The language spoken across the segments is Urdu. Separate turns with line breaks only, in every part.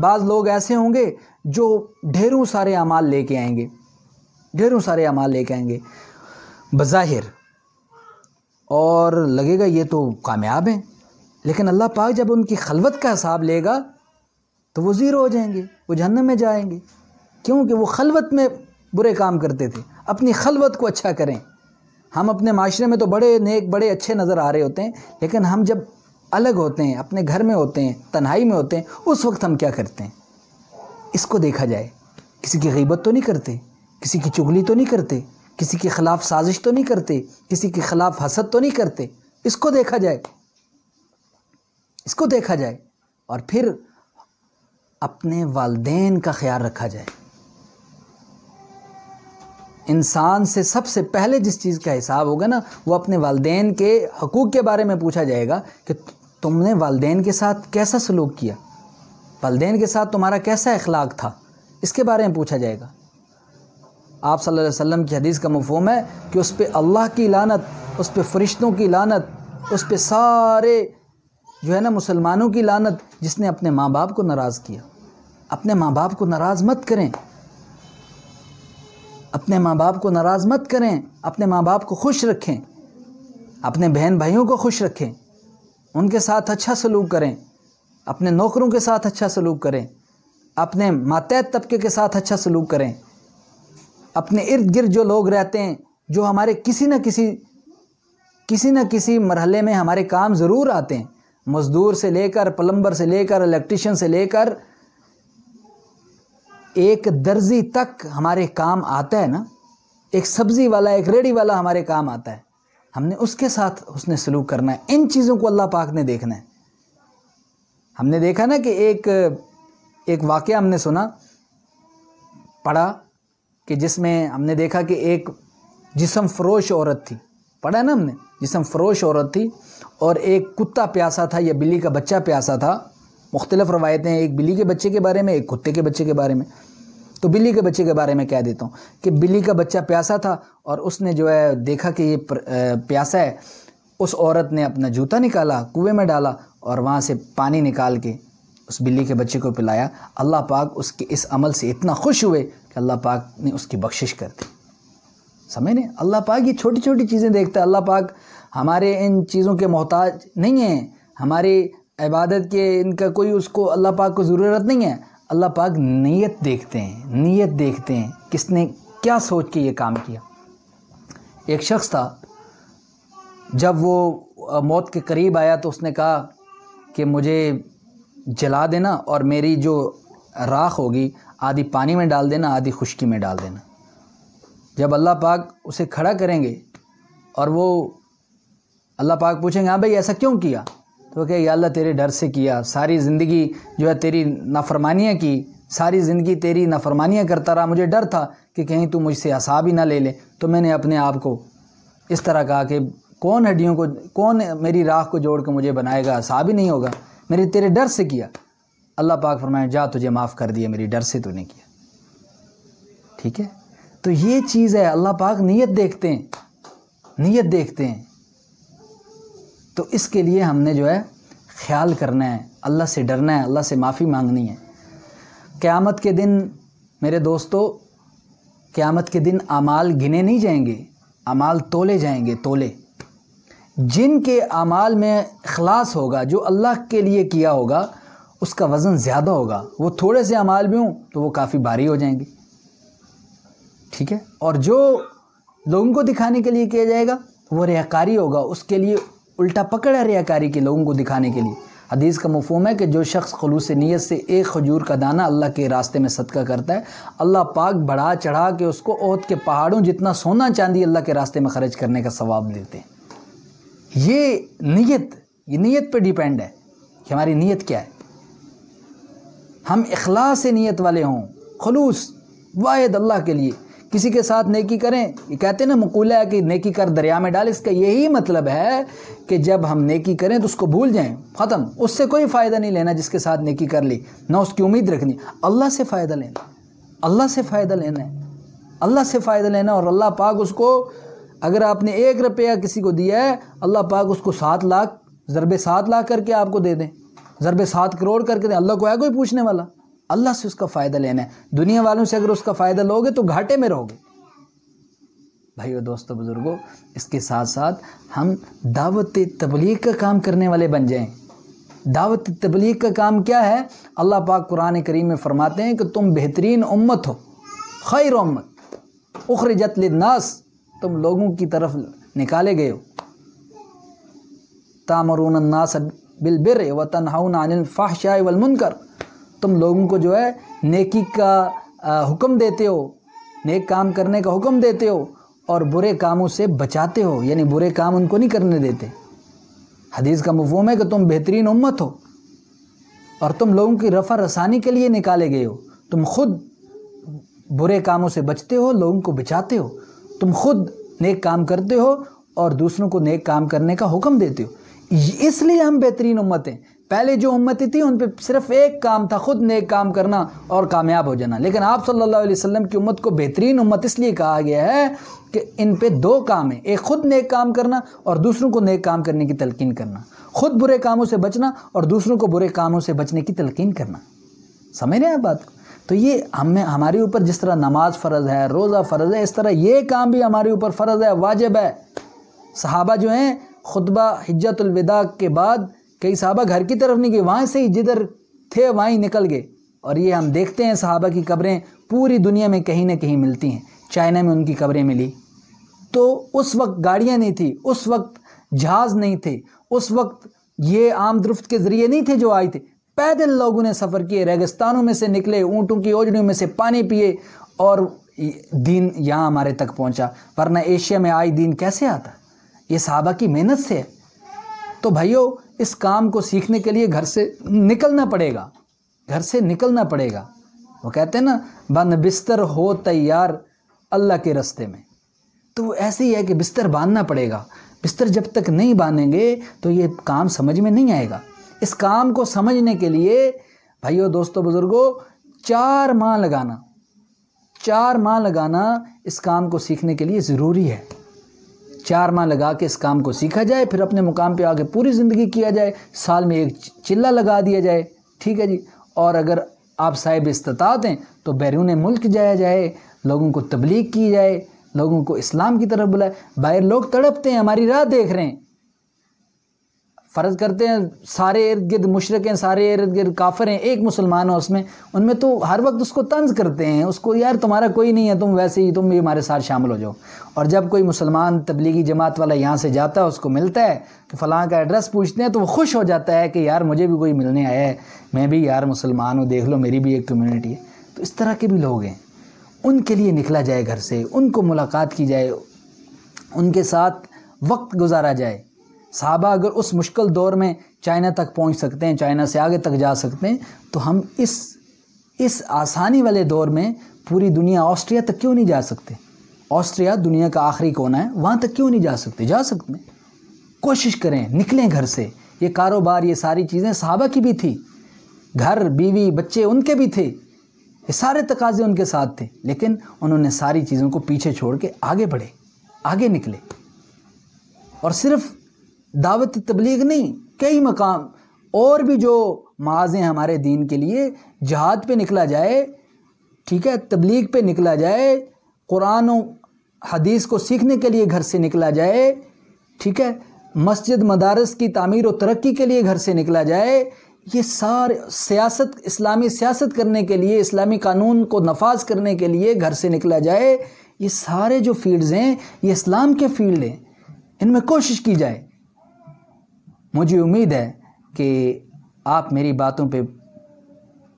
بعض لوگ ایسے ہوں گے جو ڈھیروں سارے اعمال لے کے آئیں گے، ڈھیروں سارے اعمال لے کے آئیں گے بظاہر، اور لگے گا یہ تو کامیاب ہیں، لیکن اللہ پاک جب ان کی خلوت کا حساب لے گا تو وہ زیرو ہو جائیں گے، وہ جہنم میں جائیں گے، کیونکہ وہ خلوت میں برے کام کرتے تھے۔ اپنی خلوت کو اچھا کریں۔ ہم اپنے معاشرے میں تو بڑے نیک، بڑے اچھے نظر آ رہے ہوتے ہیں، لیکن ہم جب الگ ہوتے ہیں، اپنے گھر میں ہوتے ہیں، تنہائی میں ہوتے ہیں، اس وقت ہم کیا کرتے ہیں؟ اس کو دیکھا جائے۔ کسی کی غیبت تو نہیں کرتے، کسی کی چغلی تو نہیں کرتے، کسی کے خلاف سازش تو نہیں کرتے، کسی کے خلاف حسد تو نہیں کرتے۔ اس کو دیکھا جائے، اس کو دیکھا جائے، اور پھر اپنے والدین کا خیال رکھا جائے۔ انسان سے سب سے پہلے جس چیز کا حساب ہوگا نا، وہ اپنے والدین کے حقوق کے بارے میں پوچھا جائے گا کہ تم نے والدین کے ساتھ کیسا سلوک کیا، والدین کے ساتھ تمہارا کیسا اخلاق تھا، اس کے بارے میں پوچھا جائے گا۔ آپ صلی اللہ علیہ وسلم کی حدیث کا مفہوم ہے کہ اس پہ اللہ کی لعنت، اس پہ فرشتوں کی لعنت، اس پہ سارے جو ہے نا مسلمانوں کی لعنت، جس نے اپنے ماں باپ کو ناراض کیا۔ اپنے ماں باپ کو ناراض مت کریں، اپنے ماں باپ کو ناراض مت کریں، اپنے ماں باپ کو خوش رکھیں، اپنے بہن بھائیوں کو خوش رکھیں، ان کے ساتھ اچھا سلوک کریں، اپنے نوکروں کے ساتھ اچھا سلوک کریں، اپنے ماتحت طبقے کے ساتھ اچھا سلوک کریں، اپنے ارد گرد جو لوگ رہتے ہیں، جو ہمارے کسی نہ کسی مرحلے میں ہمارے کام ضرور آتے ہیں، مزدور سے لے کر، پلمبر سے لے کر، الیکٹریشین سے لے کر ایک درزی تک ہمارے کام آتا ہے نا، ایک سبزی والا، ایک ریڑھی والا ہمارے کام آتا ہے، ہم نے اس کے ساتھ حسن سلوک کرنا ہے۔ ان چیزوں کو اللہ پاک نے دیکھنا ہے۔ ہم نے دیکھا نا کہ ایک واقعہ ہم نے سنا، پڑھا، کہ جس میں ہم نے دیکھا کہ ایک جسم فروش عورت تھی، پڑھا نا ہم نے، جسم فروش عورت تھی، اور ایک کتا پیاسا تھا یا بلی کا بچہ پیاسا تھا۔ مختلف روایتیں ہیں، ایک بلی کے بچے کے بارے میں، ایک کتے کے بچے کے بارے میں۔ تو بلی کے بچے کے بارے میں کہہ دیتا ہوں کہ بلی کا بچہ پیاسا تھا، اور اس نے جو ہے دیکھا کہ یہ پیاسا ہے، اس عورت نے اپنا جوتا نکالا، کنویں میں ڈالا، اور وہاں سے پانی نکال کے اس بلی کے بچے کو پلایا۔ اللہ پاک اس کے اس عمل سے اتنا خوش ہوئے کہ اللہ پاک نے اس کی بخشش کر دی۔ سمجھ نہیں؟ اللہ پاک یہ چھوٹی چھوٹی چیزیں دیکھتا ہے۔ اللہ پاک ہمارے ان چیزوں کے محتاج نہیں ہیں، ہماری عبادت کے ان کا کوئی اس کو اللہ پاک کو ضرورت نہیں ہے۔ اللہ پاک نیت دیکھتے ہیں، نیت دیکھتے ہیں، کس نے کیا سوچ کے یہ کام کیا۔ ایک شخص تھا، جب وہ موت کے قریب آیا تو اس نے کہا کہ مجھے جلا دینا، اور میری جو راکھ ہوگی آدھی پانی میں ڈال دینا، آدھی خشکی میں ڈال دینا۔ جب اللہ پاک اسے کھڑا کریں گے اور وہ اللہ پاک پوچھیں گے ہاں بھائی ایسا کیوں کیا، تو وہ کہے یا اللہ تیرے ڈر سے کیا، ساری زندگی جو ہے تیری نافرمانیاں کی، ساری زندگی تیری نافرمانیاں کرتا رہا، مجھے ڈر تھا کہ کہیں تو مجھ سے حساب ہی نہ لے لے، تو میں نے اپنے آپ کو اس طرح کہا کہ کون میری راکھ کو جوڑ کے مجھے بنائے گا، حساب ہی نہیں ہوگا، میرے تیرے ڈر سے کیا۔ اللہ پاک فرمائے جا تجھے معاف کر دیا، میری ڈر سے تو نہیں کیا۔ ٹھیک ہے، تو یہ چیز ہے، اللہ پاک نیت دیکھتے ہیں، نیت دیکھتے ہیں۔ تو اس کے لیے ہم نے جو ہے خیال کرنا ہے، اللہ سے ڈرنا ہے، اللہ سے معافی مانگنی ہے۔ قیامت کے دن میرے دوستو، قیامت کے دن اعمال گنے نہیں جائیں گے، اعمال تولے جائیں گے، تولے۔ جن کے اعمال میں اخلاص ہوگا، جو اللہ کے لیے کیا ہوگا، اس کا وزن زیادہ ہوگا۔ وہ تھوڑے سے اعمال بھی ہوں تو وہ کافی بھاری ہو جائیں گے۔ ٹھیک ہے، اور جو لوگوں کو دکھانے کے لیے کیا جائے گا وہ ریاکاری ہوگا، اس کے لیے الٹا پکڑ ہے ریاکاری کے، لوگوں کو دکھانے کے لیے۔ حدیث کا مفہوم ہے کہ جو شخص خلوص نیت سے ایک کھجور کا دانہ اللہ کے راستے میں صدقہ کرتا ہے، اللہ پاک بڑھا چڑھا کے اس کو احد کے پہاڑوں جتنا سونا چاندی اللہ کے راستے میں خرچ کرنے کا ثواب دیتے ہیں۔ یہ نیت پہ ڈیپینڈ ہے کہ ہماری نیت کیا ہے۔ ہم اخلاص نیت والے ہوں، خلوص واحد اللہ کے لیے۔ کسی کے ساتھ نیکی کریں، یہ کہتے ہیں نا مقولہ ہے کہ نیکی کر دریا میں ڈال، اس کا یہی مطلب ہے کہ جب ہم نیکی کریں تو اس کو بھول جائیں، ختم، اس سے کوئی فائدہ نہیں لینا جس کے ساتھ نیکی کر لی، نہ اس کی امید رکھنی، اللہ سے فائدہ لینا، اللہ سے فائدہ لینا ہے، اللہ سے فائدہ لینا۔ اور اللہ پاک اس کو، اگر آپ نے 1 روپیہ کسی کو دیا ہے، اللہ پاک اس کو 7 لاکھ ضرب 7 لاکھ کر کے آپ کو دے دیں، ضرب 7 کروڑ کر کے دیں، اللہ کو ہے کوئی پوچھنے والا؟ اللہ سے اس کا فائدہ لینا ہے۔ دنیا والوں سے اگر اس کا فائدہ لوگے تو گھاٹے میں رہو گے۔ بھائیو دوستو بزرگوں، اس کے ساتھ ساتھ ہم دعوت تبلیغ کا کام کرنے والے بن جائیں۔ دعوت تبلیغ کا کام کیا ہے؟ اللہ پاک قرآن کریم میں فرماتے ہیں کہ تم بہترین امت ہو، خیر امت اخرجت للناس، تم لوگوں کی طرف نکالے گئے ہو۔ تامرون الناس بالبر وتنہون عن الفحشاء والمنکر، تم لوگوں کو جو ہے نیکی کا حکم دیتے ہو، نیک کام کرنے کا حکم دیتے ہو اور برے کاموں سے بچاتے ہو، یعنی برے کام ان کو نہیں کرنے دیتے۔ حدیث کا مفہوم ہے کہ تم بہترین امت ہو اور تم لوگوں کی رفع رسانی کے لیے نکالے گئے ہو۔ تم خود برے کاموں سے بچتے ہو، لوگوں کو بچاتے ہو، تم خود نیک کام کرتے ہو اور دوسروں کو نیک کام کرنے کا حکم دیتے ہو۔ اس لیے ہم بہترین امت ہیں۔ پہلے جو امتیں تھیں ان پہ صرف ایک کام تھا، خود نیک کام کرنا اور کامیاب ہو جانا، لیکن آپ صلی اللہ علیہ وسلم کی امت کو بہترین امت اس لیے کہا گیا ہے کہ ان پہ دو کام ہیں، ایک خود نیک کام کرنا اور دوسروں کو نیک کام کرنے کی تلقین کرنا، خود برے کاموں سے بچنا اور دوسروں کو برے کاموں سے بچنے کی تلقین کرنا۔ سمجھ رہے ہیں آپ بات کو؟ تو یہ ہمارے اوپر جس طرح نماز فرض ہے، روزہ فرض ہے، اس طرح یہ کام بھی ہمارے اوپر فرض ہے، واجب ہے۔ صحابہ جو ہیں خطبہ حجت الوداع کے بعد کئی صحابہ گھر کی طرف نہیں گئے، وہاں سے ہی جدھر تھے وہاں ہی نکل گئے، اور یہ ہم دیکھتے ہیں صحابہ کی قبریں پوری دنیا میں کہیں نہ کہیں ملتی ہیں۔ چائنا میں ان کی قبریں ملی، تو اس وقت گاڑیاں نہیں تھی، اس وقت جہاز نہیں تھے، اس وقت یہ آمد رفت کے ذریعے نہیں تھے جو آئے تھے، پیدل لوگوں نے سفر کیے، ریگستانوں میں سے نکلے، اونٹوں کی اوجڑیوں میں سے پانی پیے اور دین یہاں ہمارے تک پہنچا، ورنہ ایشیا میں آئی دین کیسے آتا؟ یہ صحابہ کی محنت سے ہے۔ تو بھائیو اس کام کو سیکھنے کے لیے گھر سے نکلنا پڑے گا، گھر سے نکلنا پڑے گا۔ وہ کہتے ہیں نا بند بستر ہو تیار اللہ کے راستے میں، تو وہ ایسے ہی ہے کہ بستر باندھنا پڑے گا۔ بستر جب تک نہیں باندھیں گے تو یہ کام سمجھ میں نہیں آئے گا۔ اس کام کو سمجھنے کے لیے بھائیو دوستو بزرگوں 4 ماہ لگانا اس کام کو سیکھنے کے لیے ضروری ہے۔ 4 ماہ لگا کے اس کام کو سیکھا جائے، پھر اپنے مقام پہ آگے پوری زندگی کیا جائے، سال میں ایک چلہ لگا دیا جائے، ٹھیک ہے جی۔ اور اگر آپ صاحب استطاعت ہیں تو بیرون ملک جایا جائے، لوگوں کو تبلیغ کی جائے، لوگوں کو اسلام کی طرف بلائے۔ باہر لوگ تڑپتے ہیں، ہماری راہ دیکھ رہے ہیں، فرض کرتے ہیں سارے ارد گرد مشرک ہیں، سارے ارد گرد کافر ہیں، ایک مسلمان ہو ان میں تو ہر وقت اس کو طنز کرتے ہیں، اس کو یار تمہارا کوئی نہیں ہے، تم ویسے ہی، تم بھی ہمارے ساتھ شامل ہو جاؤ۔ اور جب کوئی مسلمان تبلیغی جماعت والا یہاں سے جاتا ہے، اس کو ملتا ہے کہ فلاں کا ایڈریس پوچھتے ہیں، تو وہ خوش ہو جاتا ہے کہ یار مجھے بھی کوئی ملنے آیا ہے، میں بھی یار مسلمان ہوں، دیکھ لو میری بھی ایک کمیونٹی ہے۔ تو اس طرح کے بھی لوگ ہیں، ان کے لیے نکلا جائے گھر سے، ان کو ملاقات کی جائے، ان کے ساتھ وقت گزارا جائے۔ صحابہ اگر اس مشکل دور میں چائنا تک پہنچ سکتے ہیں، چائنا سے آگے تک جا سکتے ہیں، تو ہم اس آسانی والے دور میں پوری دنیا، آسٹریا تک کیوں نہیں جا سکتے؟ آسٹریا دنیا کا آخری کونا ہے، وہاں تک کیوں نہیں جا سکتے؟ جا سکتے ہیں، کوشش کریں، نکلیں گھر سے۔ یہ کاروبار، یہ ساری چیزیں صحابہ کی بھی تھی، گھر، بیوی، بچے ان کے بھی تھے، یہ سارے تقاضے ان کے ساتھ تھے، لیکن انہوں نے ساری چیزوں کو پیچھے چھوڑ کے آگے بڑھے، آگے نکلے۔ اور صرف دعوت تبلیغ نہیں، کئی مقام اور بھی جو معاذ ہیں ہمارے دین کے لیے، جہاد پہ نکلا جائے، ٹھیک ہے، تبلیغ پہ نکلا جائے، قرآن و حدیث کو سیکھنے کے لیے گھر سے نکلا جائے، ٹھیک ہے، مسجد مدارس کی تعمیر و ترقی کے لیے گھر سے نکلا جائے، یہ سارے سیاست، اسلامی سیاست کرنے کے لیے، اسلامی قانون کو نفاذ کرنے کے لیے گھر سے نکلا جائے، یہ سارے جو فیلڈز ہیں یہ اسلام کے فیلڈ ہیں، ان میں کوشش کی جائے۔ مجھے امید ہے کہ آپ میری باتوں پہ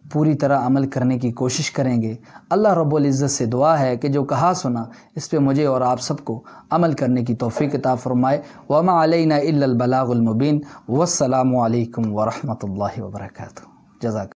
پوری طرح عمل کرنے کی کوشش کریں گے۔ اللہ رب العزت سے دعا ہے کہ جو کہا سنا اس پہ مجھے اور آپ سب کو عمل کرنے کی توفیق عطا فرمائے۔ وما علینا الا البلاغ المبین۔ والسلام علیکم ورحمۃ اللہ وبرکاتہ۔ جزاک